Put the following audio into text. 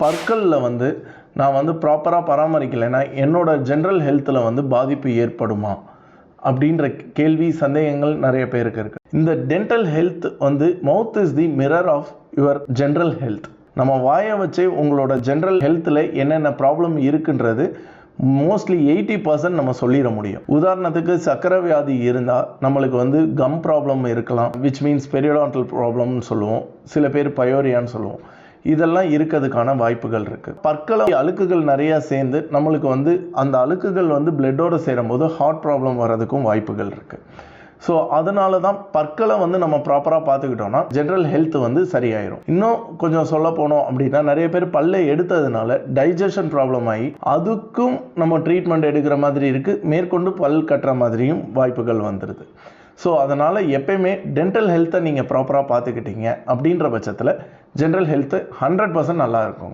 பற்களில் வந்து நான் வந்து ப்ராப்பராக பராமரிக்கலைன்னா என்னோட ஜென்ரல் ஹெல்த்தில் வந்து பாதிப்பு ஏற்படுமா அப்படின்ற கேள்வி சந்தேகங்கள் நிறைய பேருக்கு இருக்குது. இந்த டென்டல் ஹெல்த் வந்து mouth is the mirror of your general health. நம்ம வாயை வச்சு உங்களோட ஜென்ரல் ஹெல்த்தில் என்னென்ன ப்ராப்ளம் இருக்குன்றது மோஸ்ட்லி 80% நம்ம சொல்லிட முடியும். உதாரணத்துக்கு சக்கரை வியாதி இருந்தால் நம்மளுக்கு வந்து கம் ப்ராப்ளம் இருக்கலாம், விச் மீன்ஸ் பெரியோடான்டல் ப்ராப்ளம்னு சொல்லுவோம், சில பேர் பயோரியான்னு சொல்லுவோம். இதெல்லாம் இருக்கிறதுக்கான வாய்ப்புகள் இருக்குது. பற்களை அழுக்குகள் நிறையா சேர்ந்து நம்மளுக்கு வந்து அந்த அழுக்குகள் வந்து பிளட்டோடு சேரும்போது ஹார்ட் ப்ராப்ளம் வர்றதுக்கும் வாய்ப்புகள் இருக்குது. ஸோ அதனால தான் பற்களை வந்து நம்ம ப்ராப்பராக பார்த்துக்கிட்டோம்னா ஜென்ரல் ஹெல்த் வந்து சரியாயிரும். இன்னும் கொஞ்சம் சொல்ல போனோம் அப்படின்னா நிறைய பேர் பல்லை எடுத்ததுனால டைஜஷன் ப்ராப்ளம் ஆகி அதுக்கும் நம்ம ட்ரீட்மெண்ட் எடுக்கிற மாதிரி இருக்குது, மேற்கொண்டு பல் கட்டுற மாதிரியும் வாய்ப்புகள் வந்துடுது. ஸோ அதனால் எப்பயுமே டென்டல் ஹெல்த்தை நீங்கள் ப்ராப்பராக பார்த்துக்கிட்டீங்க அப்படின்ற பட்சத்தில் ஜென்ரல் ஹெல்த்து 100% நல்லா இருக்கும்.